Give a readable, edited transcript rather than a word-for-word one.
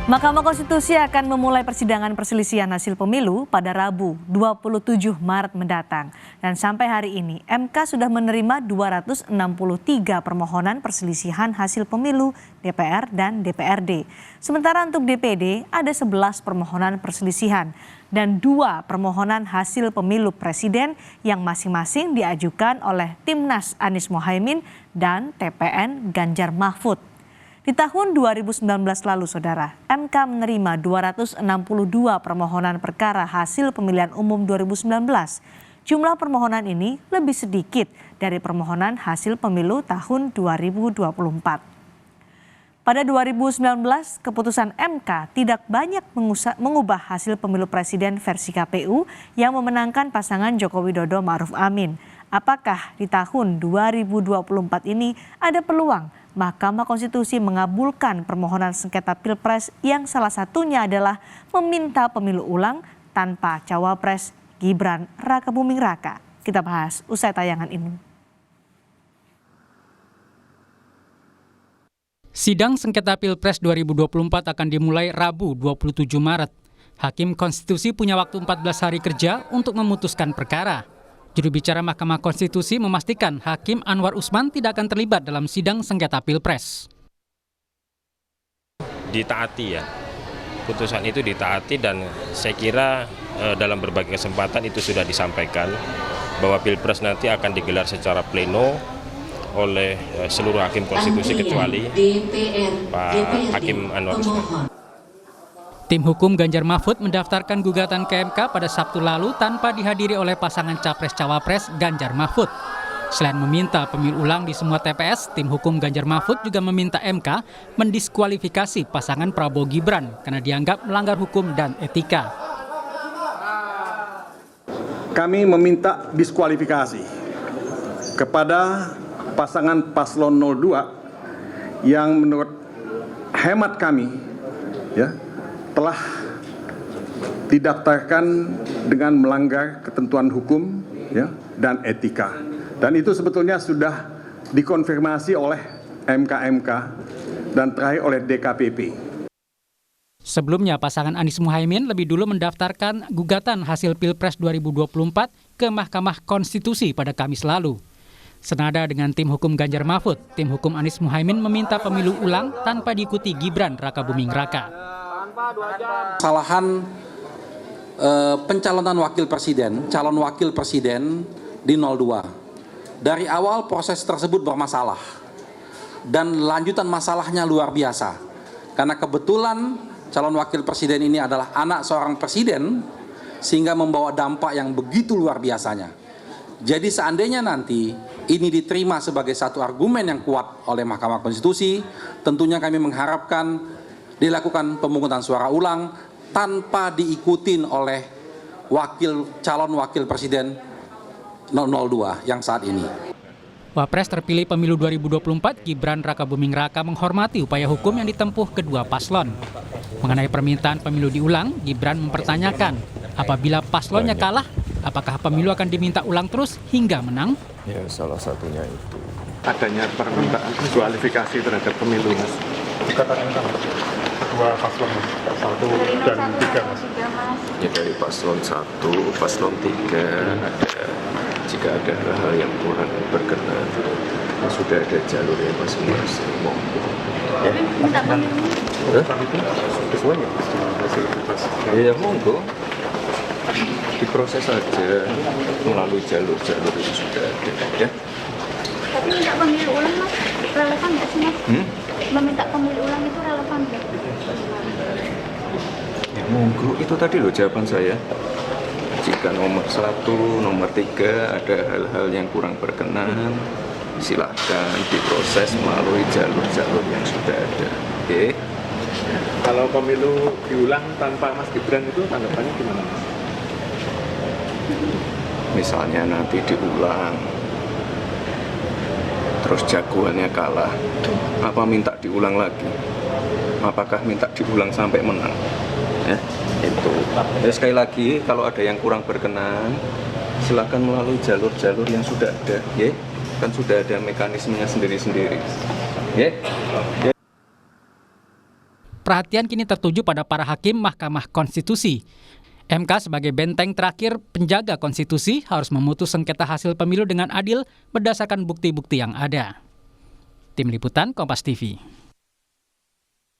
Mahkamah Konstitusi akan memulai persidangan perselisihan hasil pemilu pada Rabu 27 Maret mendatang. Dan sampai hari ini MK sudah menerima 263 permohonan perselisihan hasil pemilu DPR dan DPRD. Sementara untuk DPD ada 11 permohonan perselisihan dan 2 permohonan hasil pemilu presiden yang masing-masing diajukan oleh Timnas Anies Mohaimin dan TPN Ganjar Mahfud. Di tahun 2019 lalu, Saudara, MK menerima 262 permohonan perkara hasil pemilihan umum 2019. Jumlah permohonan ini lebih sedikit dari permohonan hasil pemilu tahun 2024. Pada 2019, keputusan MK tidak banyak mengubah hasil pemilu presiden versi KPU yang memenangkan pasangan Joko Widodo Ma'ruf Amin. Apakah di tahun 2024 ini ada peluang Mahkamah Konstitusi mengabulkan permohonan sengketa Pilpres yang salah satunya adalah meminta pemilu ulang tanpa cawapres Gibran Rakabuming Raka? Kita bahas usai tayangan ini. Sidang sengketa Pilpres 2024 akan dimulai Rabu 27 Maret. Hakim Konstitusi punya waktu 14 hari kerja untuk memutuskan perkara. Juru bicara Mahkamah Konstitusi memastikan Hakim Anwar Usman tidak akan terlibat dalam sidang sengketa Pilpres. Ditaati ya, putusan itu ditaati dan saya kira dalam berbagai kesempatan itu sudah disampaikan bahwa Pilpres nanti akan digelar secara pleno oleh seluruh Hakim Konstitusi kecuali Pak Hakim Anwar Usman. Tim hukum Ganjar Mahfud mendaftarkan gugatan ke MK pada Sabtu lalu tanpa dihadiri oleh pasangan Capres-Cawapres Ganjar Mahfud. Selain meminta pemilu ulang di semua TPS, tim hukum Ganjar Mahfud juga meminta MK mendiskualifikasi pasangan Prabowo Gibran karena dianggap melanggar hukum dan etika. Kami meminta diskualifikasi kepada pasangan paslon 02 yang menurut hemat kami telah didaftarkan dengan melanggar ketentuan hukum dan etika. Dan itu sebetulnya sudah dikonfirmasi oleh MK-MK dan terakhir oleh DKPP. Sebelumnya, pasangan Anies Mohaimin lebih dulu mendaftarkan gugatan hasil Pilpres 2024 ke Mahkamah Konstitusi pada Kamis lalu. Senada dengan tim hukum Ganjar Mahfud, tim hukum Anies Mohaimin meminta pemilu ulang tanpa diikuti Gibran Rakabuming Raka. Kesalahan pencalonan calon wakil presiden di 02. Dari awal proses tersebut bermasalah dan lanjutan masalahnya luar biasa. Karena kebetulan calon wakil presiden ini adalah anak seorang presiden sehingga membawa dampak yang begitu luar biasanya. Jadi seandainya nanti ini diterima sebagai satu argumen yang kuat oleh Mahkamah Konstitusi, tentunya kami mengharapkan dilakukan pemungutan suara ulang tanpa diikutin oleh calon wakil presiden 002 yang saat ini. Wapres terpilih pemilu 2024 Gibran Rakabuming Raka menghormati upaya hukum yang ditempuh kedua paslon. Mengenai permintaan pemilu diulang, Gibran mempertanyakan apabila paslonnya kalah, apakah pemilu akan diminta ulang terus hingga menang? Ya, salah satunya itu. Adanya permintaan kualifikasi terhadap pemilu, Mas. Kedua paslon, 1 dan 3, Mas. Ya, dari paslon 1, paslon 3 ada, jika ada hal-hal yang kurang berkenan, sudah ada jalurnya masing-masing. Ya, minta pemilu. Semuanya. Ya, monggo. Diproses saja melalui jalur-jalur yang sudah ada. Ya. Tapi minta pemilu ulang, Mas, relevan nggak sih, Mas? Meminta pemilu ulang itu relevan nggak? Ya, monggo. Itu tadi loh jawaban saya. Jika nomor 1, nomor 3 ada hal-hal yang kurang berkenan, silakan diproses melalui jalur-jalur yang sudah ada. Oke. Kalau pemilu diulang tanpa Mas Gibran itu tanggapannya gimana, Mas? Misalnya nanti diulang, terus jagoannya kalah, apa minta diulang lagi? Apakah minta diulang sampai menang? Ya, itu. Ya, sekali lagi, kalau ada yang kurang berkenan, silakan melalui jalur-jalur yang sudah ada, ya. Kan sudah ada mekanismenya sendiri-sendiri. Ya. perhatian kini tertuju pada para hakim Mahkamah Konstitusi. MK sebagai benteng terakhir penjaga konstitusi harus memutus sengketa hasil pemilu dengan adil berdasarkan bukti-bukti yang ada. Tim Liputan Kompas TV.